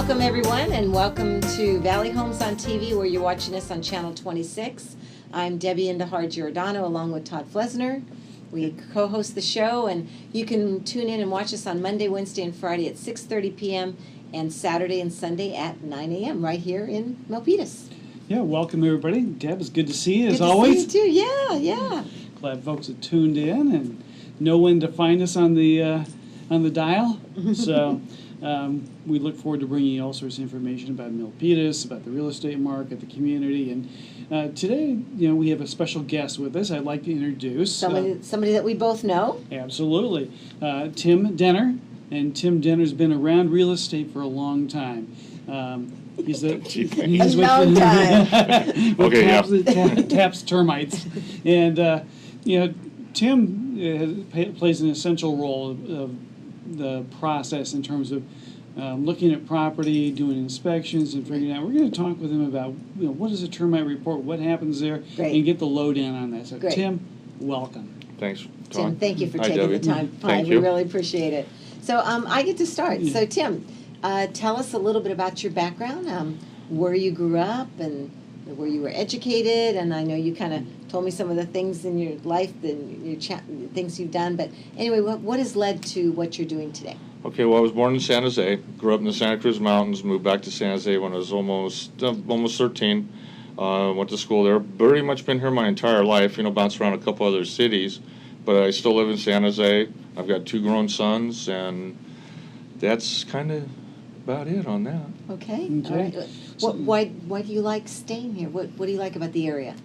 Welcome, everyone, and welcome to Valley Homes on TV, where you're watching us on Channel 26. I'm Debbie Giordano, along with Todd Flesner. We co-host the show, and you can tune in and watch us on Monday, Wednesday, and Friday at 6:30 p.m. and Saturday and Sunday at 9 a.m. right here in Milpitas. Yeah, welcome, everybody. Deb, it's good to see you, Good as to always. see you, too. Yeah. Glad folks have tuned in and know when to find us on the dial. So we look forward to bringing you all sorts of information about Milpitas, about the real estate market, the community. And today, we have a special guest with us. I'd like to introduce Somebody that we both know. Absolutely, Tim Denner. And Tim Denner's been around real estate for a long time. He's with Taps Termites, and Tim plays an essential role of the process in terms of looking at property, doing inspections, and figuring out. We're going to talk with him about what is a termite report, what happens there, and get the lowdown on that. So, Great. Tim, welcome. Thanks, Todd. Tim, thank you for Hi, taking Debbie. the time. Thank We you. really appreciate it. So I get to start. Yeah. So Tim, tell us a little bit about your background, where you grew up and where you were educated. And I know you kind of told me some of the things in your life, things you've done. But anyway, what has led to what you're doing today? Okay, well, I was born in San Jose, grew up in the Santa Cruz Mountains, moved back to San Jose when I was almost 13. Went to school there. Pretty much been here my entire life, bounced around a couple other cities. But I still live in San Jose. I've got 2 grown sons, and that's kind of about it on that. Okay. All right. Why do you like staying here? What do you like about the area?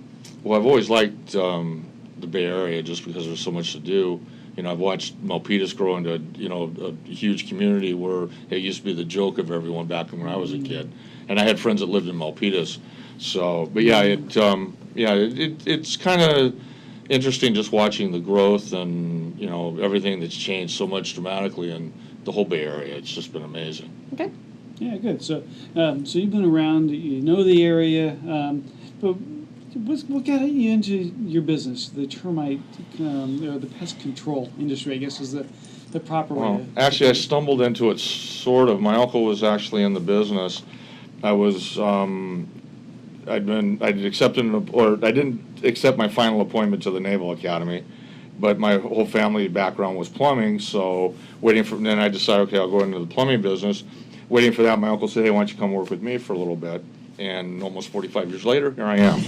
Well, I've always liked the Bay Area just because there's so much to do. I've watched Milpitas grow into a huge community where it used to be the joke of everyone back when I was a kid, and I had friends that lived in Milpitas. So, but yeah, it's kind of interesting just watching the growth and everything that's changed so much dramatically in the whole Bay Area. It's just been amazing. Okay. Yeah, good. So, so you've been around, you know the area, but what got you into your business, the termite, or the pest control industry, I guess is the proper way Well, to... actually, I stumbled into it sort of. My uncle was actually in the business. I was, I didn't accept my final appointment to the Naval Academy, but my whole family background was plumbing, so then I decided, okay, I'll go into the plumbing business. Waiting for that, my uncle said, hey, why don't you come work with me for a little bit? And almost 45 years later, here I am. Okay.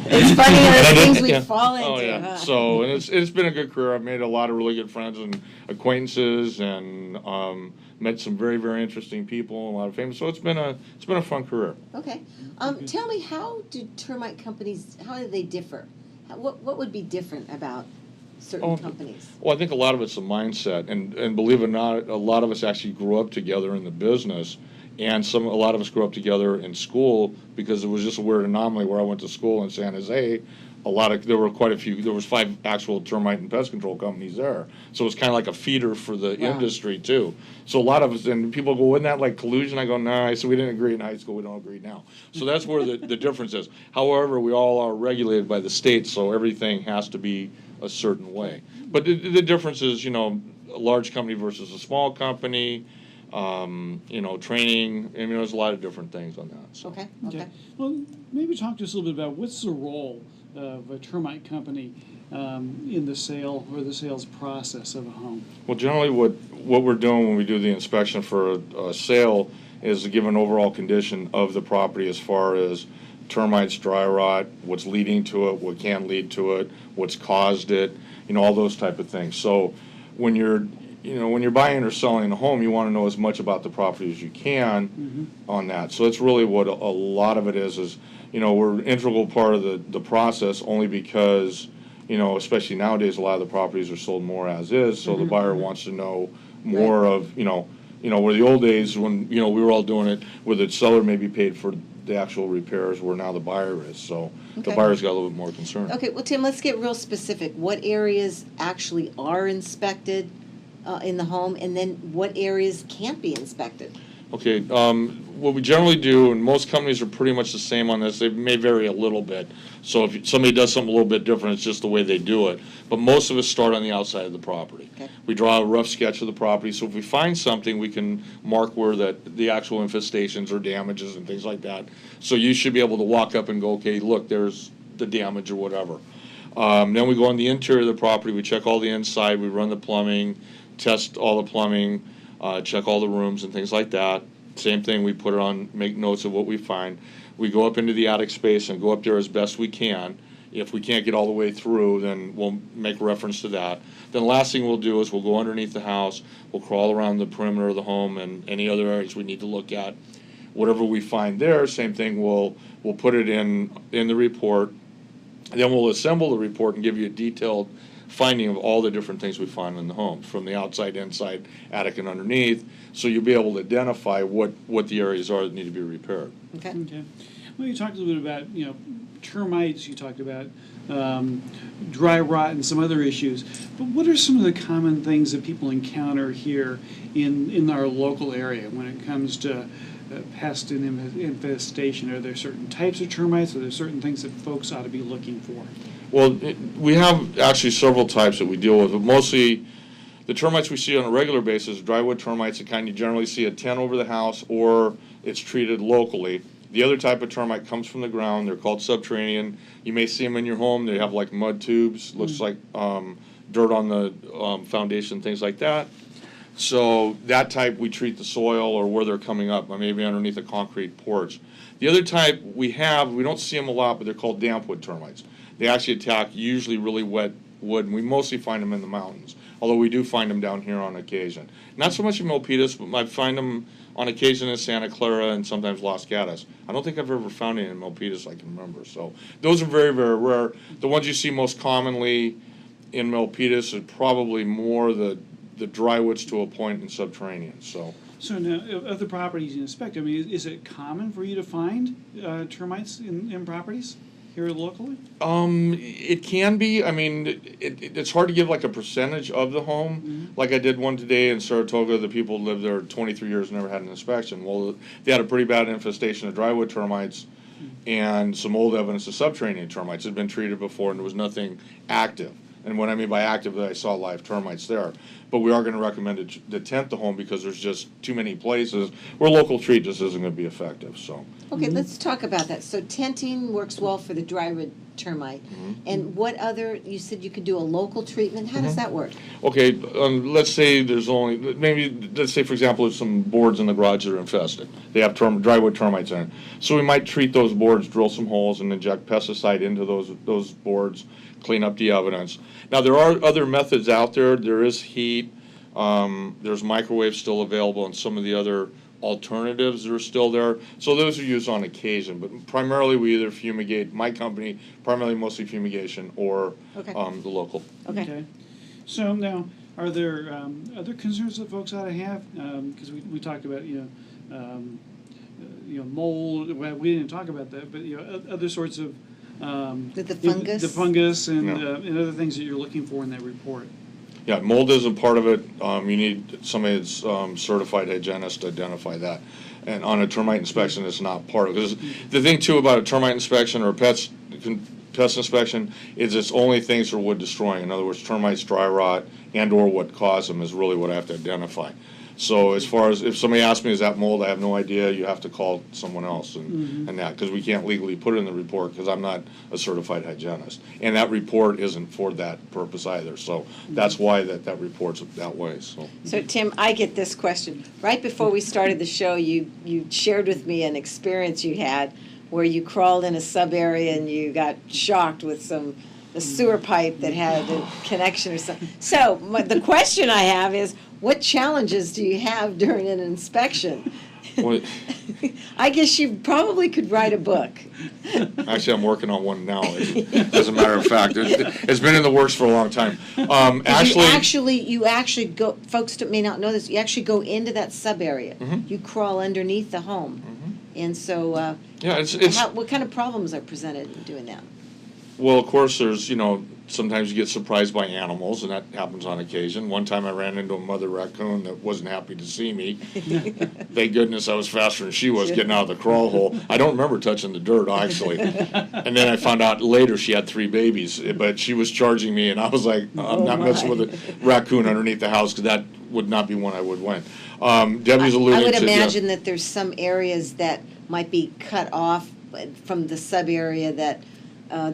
It's funny how the things we fall into. Oh, yeah. Huh? So, and it's been a good career. I've made a lot of really good friends and acquaintances, and met some very, very interesting people, a lot of famous. So it's been a fun career. Okay. Tell me, how do termite companies, how do they differ? What would be different about certain companies? Well, I think a lot of it's a mindset, and believe it or not, a lot of us actually grew up together in the business, and a lot of us grew up together in school because it was just a weird anomaly where I went to school in San Jose. There were quite a few. There was 5 actual termite and pest control companies there, so it was kind of like a feeder for the industry too. So a lot of us, and people go, "Isn't that like collusion?" I go, "No." I said, "We didn't agree in high school. We don't agree now." So that's where the difference is. However, we all are regulated by the state, so everything has to be a certain way. But the difference is, a large company versus a small company. Training. There's a lot of different things on that. So. Okay. Well, maybe talk to us a little bit about what's the role of a termite company in the sale or the sales process of a home. Well, generally what we're doing when we do the inspection for a sale is to give an overall condition of the property as far as termites, dry rot, what's leading to it, what can lead to it, what's caused it, all those type of things. So when you're buying or selling a home, you want to know as much about the property as you can on that. So that's really what a lot of it is, we're an integral part of the process only because, especially nowadays, a lot of the properties are sold more as is, so the buyer wants to know more of, where the old days when, we were all doing it, where the seller maybe paid for the actual repairs, where now the buyer is. So the buyer's got a little bit more concern. Okay, well, Tim, let's get real specific. What areas actually are inspected in the home, and then what areas can't be inspected? Okay, what we generally do, and most companies are pretty much the same on this, they may vary a little bit. So if somebody does something a little bit different, it's just the way they do it. But most of us start on the outside of the property. Okay. We draw a rough sketch of the property, so if we find something, we can mark where the actual infestations or damages and things like that. So you should be able to walk up and go, okay, look, there's the damage or whatever. Then we go on the interior of the property, we check all the inside, we run the plumbing, test all the plumbing, check all the rooms and things like that. Same thing, we put it on, make notes of what we find. We go up into the attic space and go up there as best we can. If we can't get all the way through, then we'll make reference to that. Then the last thing we'll do is we'll go underneath the house, we'll crawl around the perimeter of the home and any other areas we need to look at. Whatever we find there, same thing, we'll put it in the report. Then we'll assemble the report and give you a detailed finding of all the different things we find in the home, from the outside, inside, attic, and underneath, so you'll be able to identify what the areas are that need to be repaired. Okay. Okay. Well, you talked a little bit about, termites, you talked about dry rot and some other issues, but what are some of the common things that people encounter here in our local area when it comes to pest and infestation? Are there certain types of termites? Are there certain things that folks ought to be looking for? Well, we have actually several types that we deal with, but mostly the termites we see on a regular basis, drywood termites, the kind you generally see a tent over the house or it's treated locally. The other type of termite comes from the ground. They're called subterranean. You may see them in your home. They have like mud tubes, looks like dirt on the foundation, things like that. So that type we treat the soil or where they're coming up, maybe underneath a concrete porch. The other type we don't see them a lot, but they're called dampwood termites. They actually attack usually really wet wood, and we mostly find them in the mountains, although we do find them down here on occasion. Not so much in Milpitas, but I find them on occasion in Santa Clara and sometimes Los Gatos. I don't think I've ever found any in Milpitas I can remember. So those are very, very rare. The ones you see most commonly in Milpitas are probably more the drywoods to a point in subterranean. So now, of the properties you inspect, is it common for you to find termites in properties here locally? It can be. It's hard to give like a percentage of the home. Mm-hmm. Like I did one today in Saratoga. The people lived there 23 years and never had an inspection. Well, they had a pretty bad infestation of drywood termites and some old evidence of subterranean termites. It had been treated before and there was nothing active. And what I mean by active, I saw live termites there. But we are going to recommend to tent the home because there's just too many places where local treat just isn't going to be effective. So. Okay, let's talk about that. So tenting works well for the drywood termite. Mm-hmm. And what other, you said you could do a local treatment. How does that work? Okay, let's say let's say, for example, there's some boards in the garage that are infested. They have drywood termites in it. So we might treat those boards, drill some holes, and inject pesticide into those boards, clean up the evidence. Now, there are other methods out there. There is heat. There's microwaves still available and some of the other alternatives that are still there. So those are used on occasion. But primarily we either fumigate, my company, primarily mostly fumigation, or the local. Okay. So now, are there other concerns that folks ought to have? Because we talked about, mold. Well, we didn't talk about that, but, other sorts of the fungus? The fungus and other things that you're looking for in that report. Yeah, mold isn't part of it. You need somebody that's certified hygienist to identify that. And on a termite inspection, it's not part of it. Because the thing, too, about a termite inspection or a pest inspection is it's only things that are wood destroying. In other words, termites, dry rot, and or what caused them is really what I have to identify. So as far as if somebody asks me, is that mold, I have no idea. You have to call someone else and that, because we can't legally put it in the report because I'm not a certified hygienist. And that report isn't for that purpose either. So that's why that report's that way. So Tim, I get this question. Right before we started the show, you shared with me an experience you had where you crawled in a sub area and you got shocked with a sewer pipe that had a connection or something. So the question I have is, what challenges do you have during an inspection? I guess you probably could write a book. Actually, I'm working on one now, as a matter of fact. It's been in the works for a long time. You actually go, folks may not know this, you actually go into that sub area. Mm-hmm. You crawl underneath the home. Mm-hmm. And so, what kind of problems are presented in doing that? Well, of course, there's, sometimes you get surprised by animals, and that happens on occasion. One time I ran into a mother raccoon that wasn't happy to see me. Thank goodness I was faster than she was getting out of the crawl hole. I don't remember touching the dirt, actually. And then I found out later she had 3 babies, but she was charging me, and I was like, I'm not messing with a raccoon underneath the house, because that would not be one I would win. Debbie's alluding to... I would imagine that there's some areas that might be cut off from the sub-area that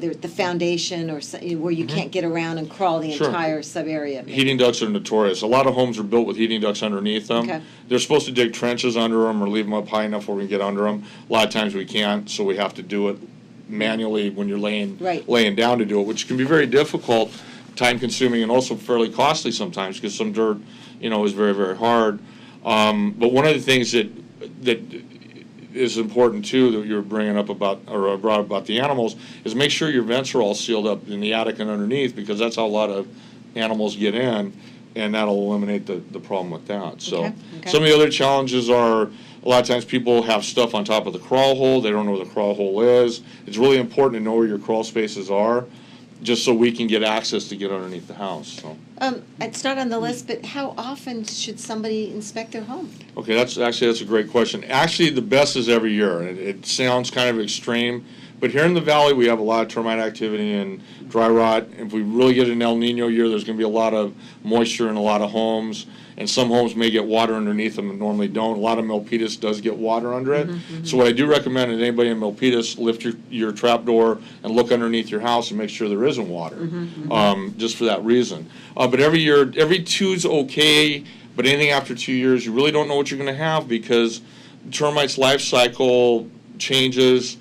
the foundation or where you can't get around and crawl the entire sub-area. Heating ducts are notorious. A lot of homes are built with heating ducts underneath them. Okay. They're supposed to dig trenches under them or leave them up high enough where we can get under them. A lot of times we can't, so we have to do it manually when you're laying down to do it, which can be very difficult, time-consuming, and also fairly costly sometimes, because some dirt, is very, very hard. But one of the things that is important too that you're bringing up about, or brought up about the animals, is make sure your vents are all sealed up in the attic and underneath, because that's how a lot of animals get in, and that'll eliminate the problem with that. So some of the other challenges are, a lot of times people have stuff on top of the crawl hole. They don't know where the crawl hole is. It's really important to know where your crawl spaces are, just so we can get access to get underneath the house. So. It's not on the list, but how often should somebody inspect their home? Okay, that's a great question. Actually, the best is every year. It sounds kind of extreme, but here in the valley we have a lot of termite activity and dry rot. If we really get an El Nino year, there's going to be a lot of moisture in a lot of homes, and some homes may get water underneath them and normally don't. A lot of Milpitas does get water under it. So what I do recommend is anybody in Milpitas, lift your trap door and look underneath your house and make sure there isn't water, just for that reason. But every year, every 2 is okay, but anything after 2 years, you really don't know what you're going to have, because termites' life cycle changes.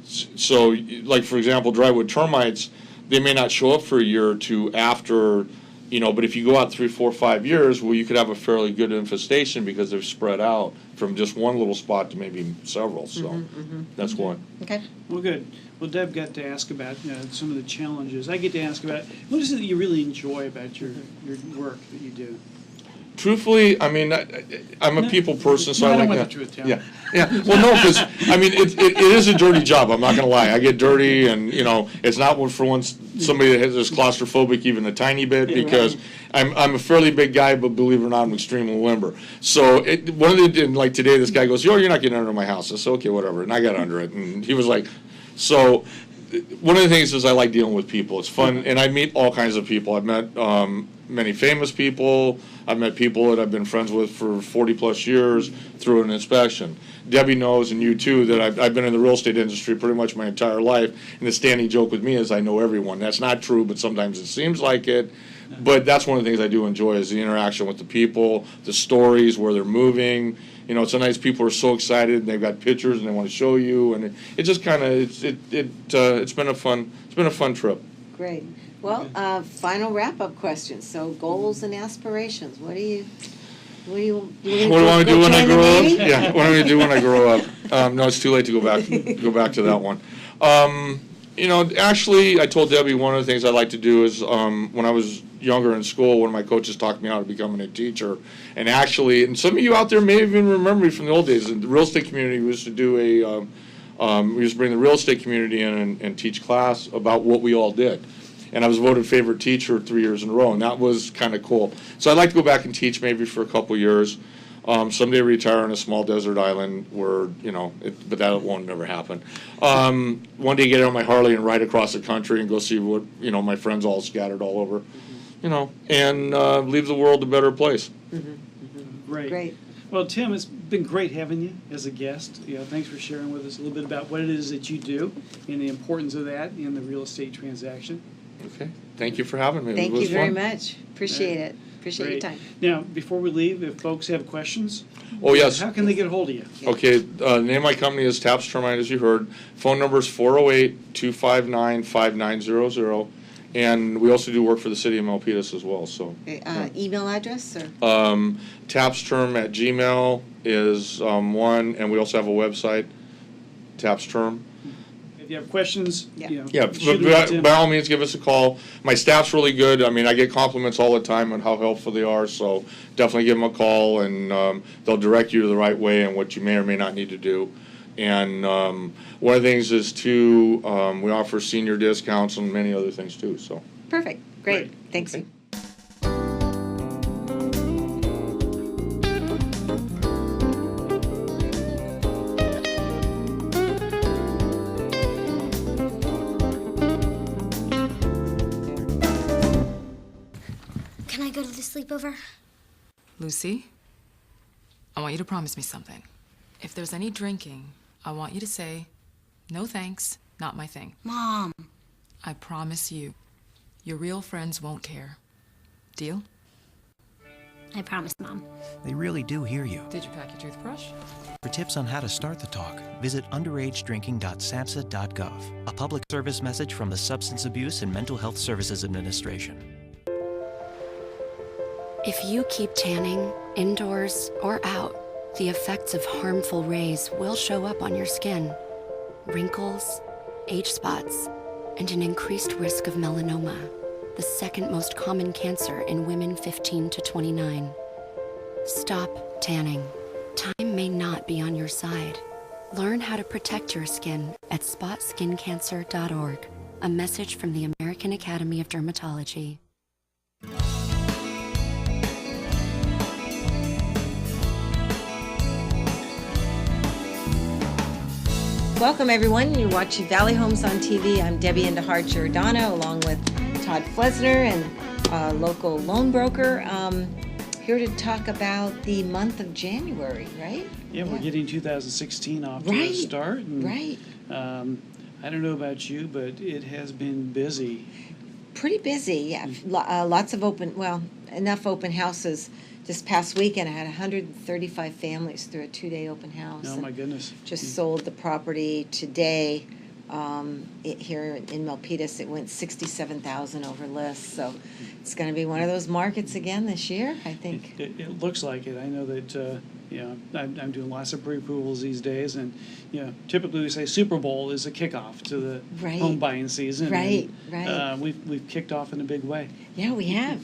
So, like, for example, drywood termites, they may not show up for a year or 2 after, but if you go out 3, 4, 5 years, well, you could have a fairly good infestation, because they're spread out from just one little spot to maybe several. So that's one. Okay. Well, good. Well, Deb got to ask about some of the challenges. I get to ask about, what is it that you really enjoy about your work that you do? Truthfully, I mean, I'm a people person, so I like that. The truth, yeah. Well, no, because I mean, it is a dirty job. I'm not going to lie. I get dirty, and it's not for once somebody that is claustrophobic even a tiny bit, because I'm a fairly big guy, but believe it or not, I'm extremely limber. So like today, this guy goes, "Yo, you're not getting under my house." I said, "Okay, whatever," and I got under it, and he was like, so. One of the things is I like dealing with people. It's fun, and I meet all kinds of people. I've met many famous people. I've met people that I've been friends with for 40-plus years through an inspection. Debbie knows, and you too, that I've been in the real estate industry pretty much my entire life, and the standing joke with me is I know everyone. That's not true, but sometimes it seems like it. But that's one of the things I do enjoy, is the interaction with the people, the stories, where they're moving. Sometimes people are so excited and they've got pictures and they want to show you, and it just kind of it's been a fun trip. Great. Well, final wrap-up question. So, goals and aspirations. What do I want to do when I grow up? Yeah, what am I going to do when I grow up? No, it's too late to go back to that one. Actually, I told Debbie one of the things I like to do is when I was younger in school, one of my coaches talked me out of becoming a teacher. And actually, and some of you out there may even remember me from the old days, in the real estate community, we used to do we used to bring the real estate community in and teach class about what we all did. And I was voted favorite teacher 3 years in a row, and that was kind of cool. So I'd like to go back and teach maybe for a couple years. Someday retire on a small desert island where, but that won't never happen. One day get on my Harley and ride across the country and go see what, my friends all scattered all over, and leave the world a better place. Great. Well, Tim, it's been great having you as a guest. Thanks for sharing with us a little bit about what it is that you do and the importance of that in the real estate transaction. Okay. Thank you for having me. Thank you very much. Appreciate it. Appreciate your time. Now, before we leave, if folks have questions, oh yes, how can they get a hold of you? Okay, the name of my company is Taps Termite, as you heard. Phone number is 408-259-5900, and we also do work for the city of Milpitas as well. So, email address or tapsterm@gmail is one, and we also have a website, Tapsterm. If you have questions, by all means, give us a call. My staff's really good. I mean, I get compliments all the time on how helpful they are, so definitely give them a call, and they'll direct you to the right way and what you may or may not need to do. And one of the things is, too, we offer senior discounts and many other things, too. So Perfect. Great. Great. Thanks. Okay. Can I go to the sleepover? Lucy, I want you to promise me something. If there's any drinking, I want you to say, "No thanks, not my thing." Mom. I promise you, your real friends won't care. Deal? I promise, Mom. They really do hear you. Did you pack your toothbrush? For tips on how to start the talk, visit underagedrinking.samhsa.gov, a public service message from the Substance Abuse and Mental Health Services Administration. If you keep tanning, indoors or out, the effects of harmful rays will show up on your skin. Wrinkles, age spots, and an increased risk of melanoma, the second most common cancer in women 15 to 29. Stop tanning. Time may not be on your side. Learn how to protect your skin at spotskincancer.org. A message from the American Academy of Dermatology. Welcome, everyone. You're watching Valley Homes on TV. I'm Debbie Indahar Giordano, along with Todd Flesner and local loan broker. Here to talk about the month of January, right? Yeah, we're getting 2016 off to a Right, start. And, right. I don't know about you, but it has been busy. Pretty busy, yeah. Lots of enough open houses. This past weekend, I had 135 families through a 2-day open house. Oh, my goodness. Just sold the property today. Here in Milpitas, it went 67,000 over list. So it's going to be one of those markets again this year, I think. It looks like it. I know that, I'm doing lots of pre-approvals these days. And, typically we say Super Bowl is a kickoff to the Right. home buying season. Right, and, right. We've kicked off in a big way. Yeah, we have.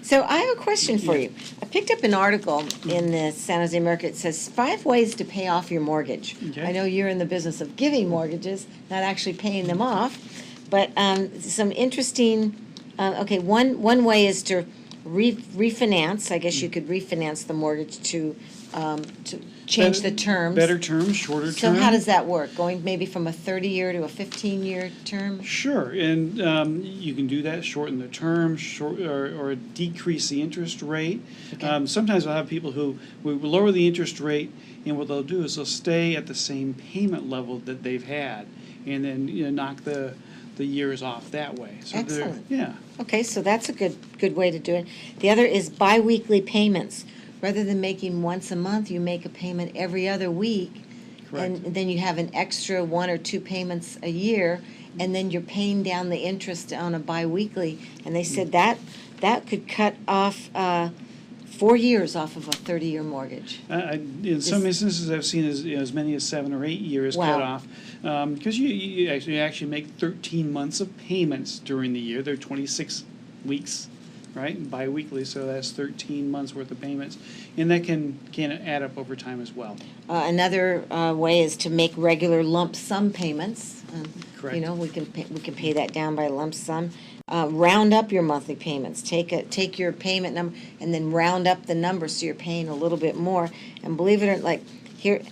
So I have a question for you. I picked up an article in the San Jose Mercury. It says 5 ways to pay off your mortgage. Okay. I know you're in the business of giving mortgages, not actually paying them off. But some interesting, one way is to refinance. I guess you could refinance the mortgage to change the terms. Better terms, shorter terms. So how does that work? Going maybe from a 30-year to a 15-year term? Sure, and you can do that, shorten the term, or decrease the interest rate. Okay. Sometimes I'll have people who will lower the interest rate, and what they'll do is they'll stay at the same payment level that they've had, and then knock the years off that way. So Excellent. Yeah. Okay, so that's a good way to do it. The other is biweekly payments. Rather than making once a month, you make a payment every other week. Correct. And then you have an extra 1 or 2 payments a year, and then you're paying down the interest on a biweekly. And they said that could cut off 4 years off of a 30-year mortgage. In some instances, I've seen as many as 7 or 8 years Wow. cut off, because you actually make 13 months of payments during the year. They're 26 weeks, right, and biweekly, so that's 13 months worth of payments, and that can add up over time as well. Another way is to make regular lump sum payments. Correct. We can pay that down by lump sum. Round up your monthly payments. Take your payment number and then round up the number so you're paying a little bit more. And believe it or not, here,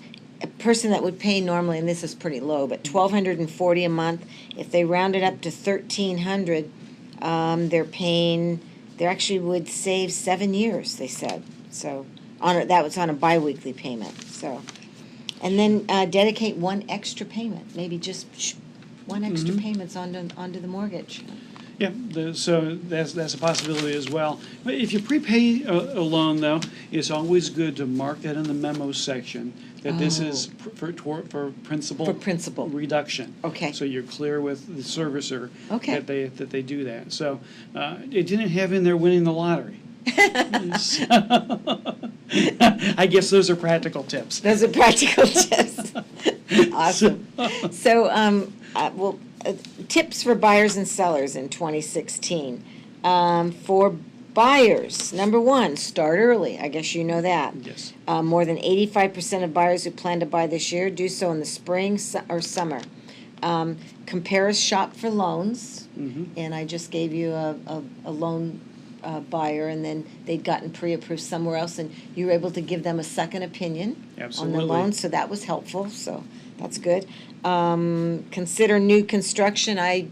a person that would pay normally, and this is pretty low, but $1,240 a month. If they round it up to $1,300, they actually would save 7 years. They said so. That was on a biweekly payment. So, and then dedicate one extra payment, maybe just one extra payment's onto the mortgage. Yeah, so that's a possibility as well. But if you prepay a loan, though, it's always good to mark that in the memo section that this is for principal For principal. reduction. Okay. So you're clear with the servicer Okay. that they do that. So it didn't have in there winning the lottery. So, I guess those are practical tips. Those are practical tips. Awesome. So, tips for buyers and sellers in 2016. For buyers, number 1, start early. I guess you know that. Yes. More than 85% of buyers who plan to buy this year do so in the spring or summer. Compare shop for loans, Mhm. and I just gave you a loan buyer, and then they'd gotten pre-approved somewhere else, and you were able to give them a second opinion on Absolutely. the loan, so that was helpful, so that's good. Consider new construction, I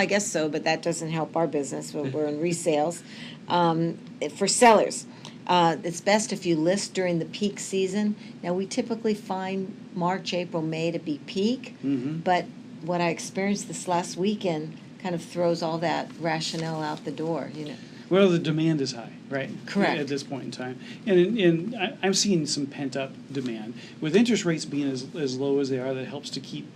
guess so, but that doesn't help our business, we're in resales. For sellers, it's best if you list during the peak season. Now, we typically find March, April, May to be peak, Mhm. but what I experienced this last weekend kind of throws all that rationale out the door, you know. Well, the demand is high, right? Correct. At this point in time. And I'm seeing some pent-up demand. With interest rates being as low as they are, that helps to keep,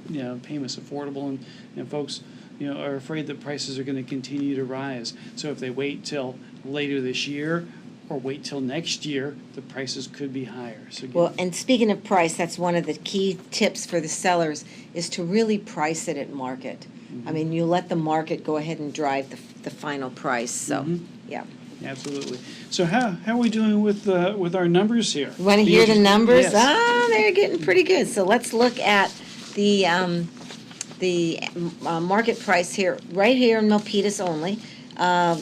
payments affordable, and folks, are afraid that prices are going to continue to rise. So if they wait till later this year or wait till next year, the prices could be higher. So Well, and speaking of price, that's one of the key tips for the sellers, is to really price it at market. I mean, you let the market go ahead and drive the final price, so, Mhm. yeah. Absolutely. So how are we doing with our numbers here? You want to hear the numbers? Yes. They're getting pretty good. So let's look at the market price here, right here in Milpitas only.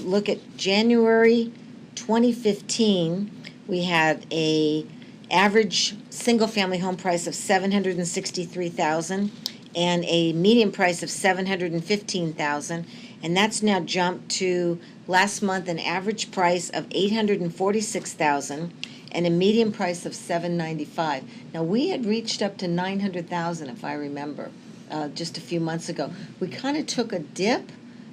Look at January 2015. We had a average single-family home price of $763,000 and a median price of $715,000, and that's now jumped to last month an average price of $846,000 and a median price of $795,000. Now, we had reached up to $900,000, if I remember, just a few months ago. We kind of took a dip,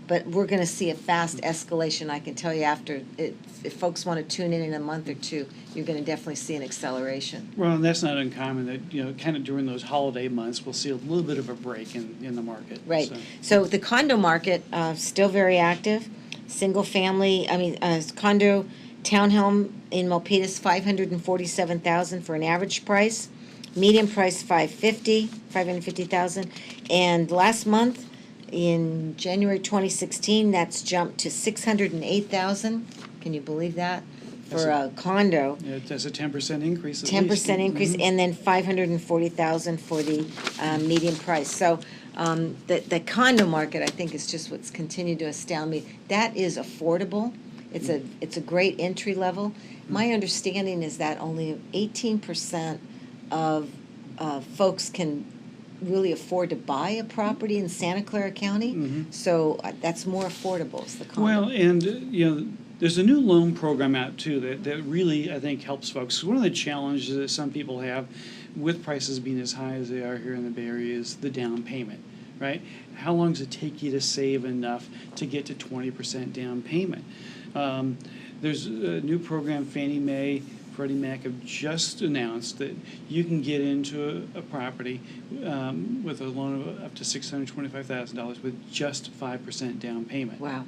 but we're going to see a fast escalation. I can tell you after, if folks want to tune in a month or two, you're going to definitely see an acceleration. Well, and that's not uncommon that, kind of during those holiday months, we'll see a little bit of a break in the market. Right. So the condo market, still very active. Single family, condo townhome in Milpitas, $547,000 for an average price. Median price, $550,000. And last month, in January 2016, that's jumped to $608,000. Can you believe that? For a condo. Yeah, that's a 10% increase. 10% increase, Mhm. and then $540,000 for the median price. So the condo market, I think, is just what's continued to astound me. That is affordable. It's a great entry level. My understanding is that only 18% of folks can really afford to buy a property in Santa Clara County. So that's more affordable, is the condo. Well, and, there's a new loan program out, too, that really, I think, helps folks. One of the challenges that some people have with prices being as high as they are here in the Bay Area is the down payment, right? How long does it take you to save enough to get to 20% down payment? There's a new program, Fannie Mae, Freddie Mac have just announced that you can get into a property with a loan of up to $625,000 with just 5% down payment. Wow.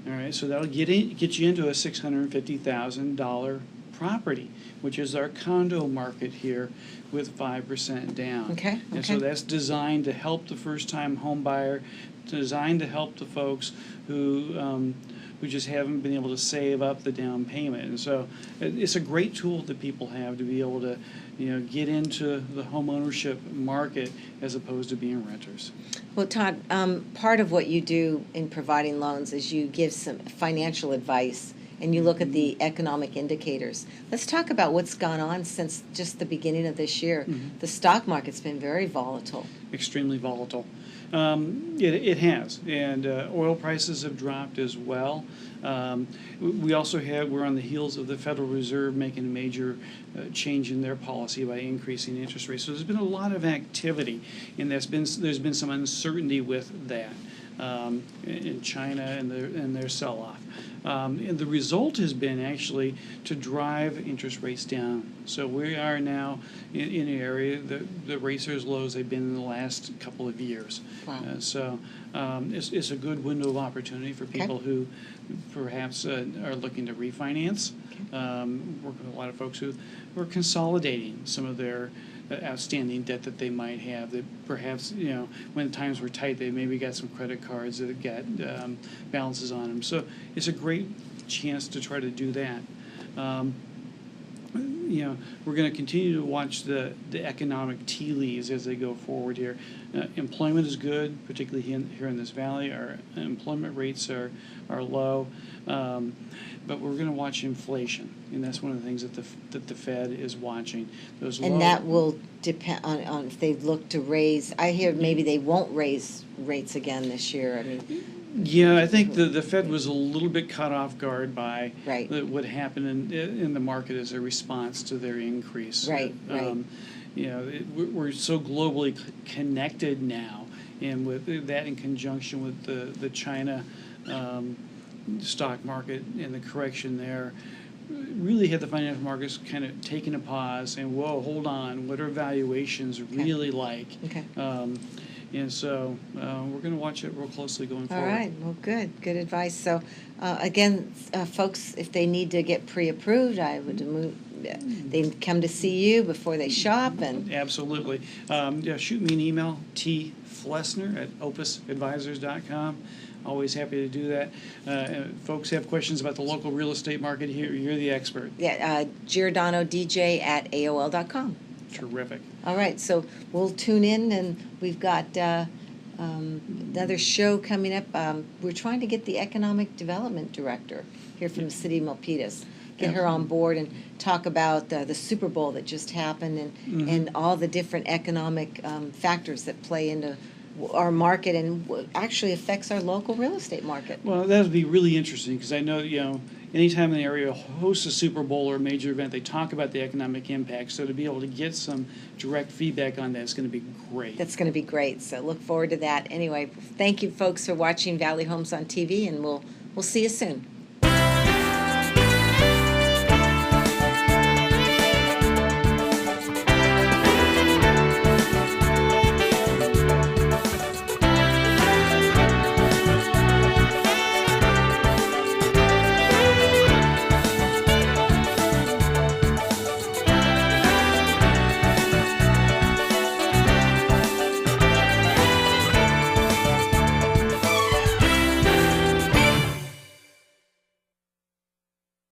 All right, so that'll get you into a $650,000 property, which is our condo market here with 5% down. Okay, And so okay. that's designed to help the first-time home buyer, designed to help the folks who just haven't been able to save up the down payment. And so it's a great tool that people have to be able to, get into the home ownership market as opposed to being renters. Well, Todd, part of what you do in providing loans is you give some financial advice, and you look at the economic indicators. Let's talk about what's gone on since just the beginning of this year. The stock market's been very volatile. Extremely volatile. It has, and oil prices have dropped as well. We're on the heels of the Federal Reserve making a major change in their policy by increasing interest rates. So there's been a lot of activity, and there's been some uncertainty with that in China and their sell-off. And the result has been actually to drive interest rates down. So we are now in an area that the rates are as low as they've been in the last couple of years. Wow. It's a good window of opportunity for people who perhaps are looking to refinance. Work with a lot of folks who are consolidating some of their outstanding debt that they might have, that perhaps, when times were tight, they maybe got some credit cards that got balances on them. So it's a great chance to try to do that. we're going to continue to watch the economic tea leaves as they go forward here. Employment is good, particularly here in this valley. Our employment rates are low, but we're going to watch inflation, and that's one of the things that the Fed is watching. And that will depend on if they look to raise. I hear maybe they won't raise rates again this year. I mean. Yeah, I think the Fed was a little bit caught off guard by Right. What happened in the market as a response to their increase. Right. We're so globally connected now, and with that in conjunction with the China stock market and the correction there, really had the financial markets kind of taking a pause and, whoa, hold on, what are valuations really like? Okay. And so we're going to watch it real closely going forward. All right. Well, good advice. So, again, folks, if they need to get pre-approved, I would move. They come to see you before they shop, and Absolutely. Shoot me an email, tflesner@opusadvisors.com. Always happy to do that. Folks have questions about the local real estate market here. You're the expert. Giordano DJ@aol.com. Terrific. All right, so we'll tune in, and we've got another show coming up. We're trying to get the Economic Development Director here from the city of Milpitas, get her on board and talk about the Super Bowl that just happened and all the different economic factors that play into our market and what actually affects our local real estate market. Well, that would be really interesting because I know, anytime an area hosts a Super Bowl or a major event, they talk about the economic impact. So to be able to get some direct feedback on that is going to be great. That's going to be great. So look forward to that. Anyway, thank you folks for watching Valley Homes on TV, and we'll see you soon.